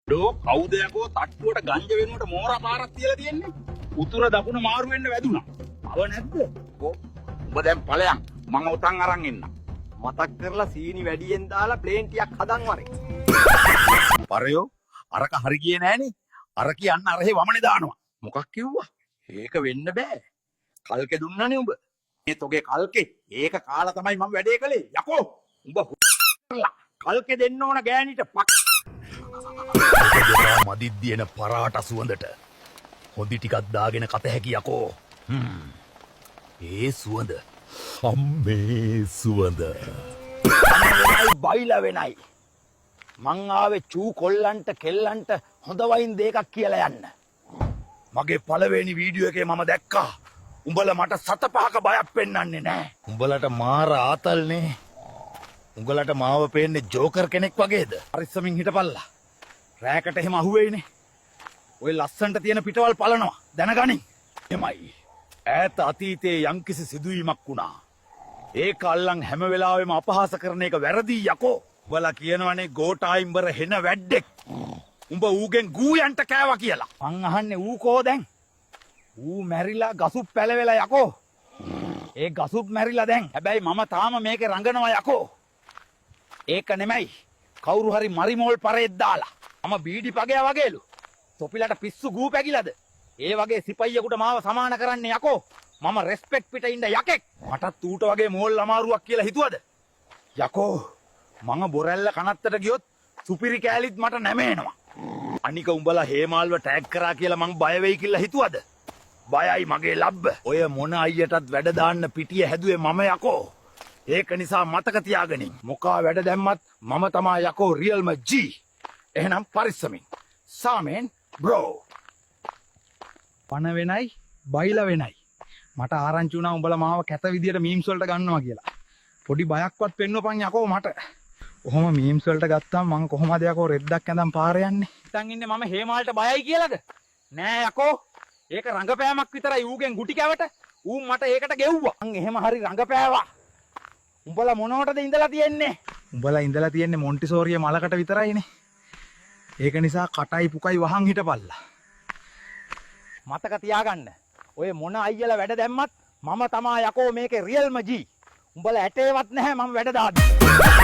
ඩෝ කවුද යකෝ තට්ටුවට ගංජ වෙනුවට මෝරා පාරක් තියලා තියෙන්නේ? උතුර දකුණ මාරු වෙන්න වැදුනා. අව නැද්ද? ඔබ දැන් ඵලයන් මම උතන් අරන් එන්න. මතක් කරලා සීනි වැඩියෙන් දාලා ප්ලේන් ටිකක් හදන් වරේ. පරයෝ අරක හරි ගියේ නෑනේ. අර කියන්න අරහේ වමනේ දානවා. මොකක් කිව්වා? ඒක වෙන්න බෑ. කල්කේ දුන්නනේ උඹ. මේ තොගේ කල්කේ ඒක කාලා තමයි මම වැඩේ කළේ. යකෝ උඹ කල්කේ දෙන්න ඕන ගෑණිට මදිද්දියන පරාට සුවඳට හොඳි ටිකක් දාගෙන කත හැකි යකෝ. ඒ සුවඳ අම්මේ සුවඳ බයිලා වෙනයි. මං ආවේ චූ කොල්ලන්ට කෙල්ලන්ට හොඳ වයින් දෙකක් කියලා යන්න. මගේ පළවෙනි වීඩියෝ එකේ මම දැක්කා උඹලා මට සත පහක බයක් පෙන්වන්නේ නැහැ. උඹලට මාර ආතල්නේ. උඹලට මාව පේන්නේ ජෝකර් කෙනෙක් වගේද? පරිස්සමින් හිටපල්ලා. රෑකට එහෙම අහුවෙයිනේ. ඔය ලස්සන්ට තියෙන පිටවල් පලනවා. දැනගනින්. එමයි. ඈත අතීතයේ යම්කිසි සිදුවීමක් වුණා. ඒක අල්ලන් හැම වෙලාවෙම අපහාස කරන එක වැරදි යකෝ. උඹලා කියනවනේ ගෝඨායිම්බර හෙන වැඩෙක්. උඹ ඌගෙන් ගූයන්ට කෑවා කියලා. මං අහන්නේ ඌ කෝ දැන්? ඌ මැරිලා ගසුප් පැලවෙලා යකෝ. ඒ ගසුප් මැරිලා දැන්. හැබැයි මම තාම මේකේ රඟනවා යකෝ. ඒක නෙමෙයි. කවුරු හරි මරිමෝල් පරේත් දාලා. මම බීඩි පගයා වගේලු. තොපිලට පිස්සු ගූ පැකිලාද? ඒ වගේ සිපයියෙකුට මාව සමාන කරන්නේ යකෝ. මම රෙස්පෙක්ට් පිට ඉන්න යකෙක්. මටත් ඌට වගේ මෝල් අමාරුවක් කියලා හිතුවද? යකෝ මම බොරැල්ල කනත්තට ගියොත් සුපිරි කෑලිත් මට නැමෙනවා. අනික උඹලා හේමාල්ව ටැග් කරා කියලා මං බය වෙයි කියලා හිතුවද? බයයි මගේ ලබ්බ. ඔය මොන අයියටත් වැඩ දාන්න පිටිය හැදුවේ මම යකෝ. ඒක නිසා මතක තියාගනින්. මොකා වැඩ දැම්මත් මම තමා යකෝ රියල්ම G. එහෙනම් පරිස්සමින්. සාමෙන් බ්‍රෝ. පණ වෙනයි බයිලා වෙනයි. මට ආරංචි වුණා උඹලා මාව කැත විදියට මීම්ස් වලට ගන්නවා කියලා. පොඩි බයක්වත් පෙන්වපන් යකෝ මට. ඔහොම මීම්ස් වලට ගත්තාම මං කොහොමද යකෝ රෙද්දක් ඇඳන් පාරේ යන්නේ? හිතන් ඉන්නේ මම හේමාල්ට බයයි කියලාද? නෑ යකෝ. ඒක රංගපෑමක් විතරයි ඌගෙන් ගුටි කැවට. ඌ මට ඒකට ගෙව්වා. මං එහෙම හරි රංගපෑවා. උඹලා මොනවටද ඉඳලා තියෙන්නේ? උඹලා ඉඳලා තියෙන්නේ මොන්ටිසෝරියේ මලකට විතරයිනේ. ඒක නිසා කටයි පුකයි වහන් හිටපල්ලා. මතක තියාගන්න. ඔය මොන අයියලා වැඩ දැම්මත් මම තමා යකෝ මේකේ රියල්ම G. උඹලා ඇටේවත් නැහැ මම වැඩ දාන්නේ.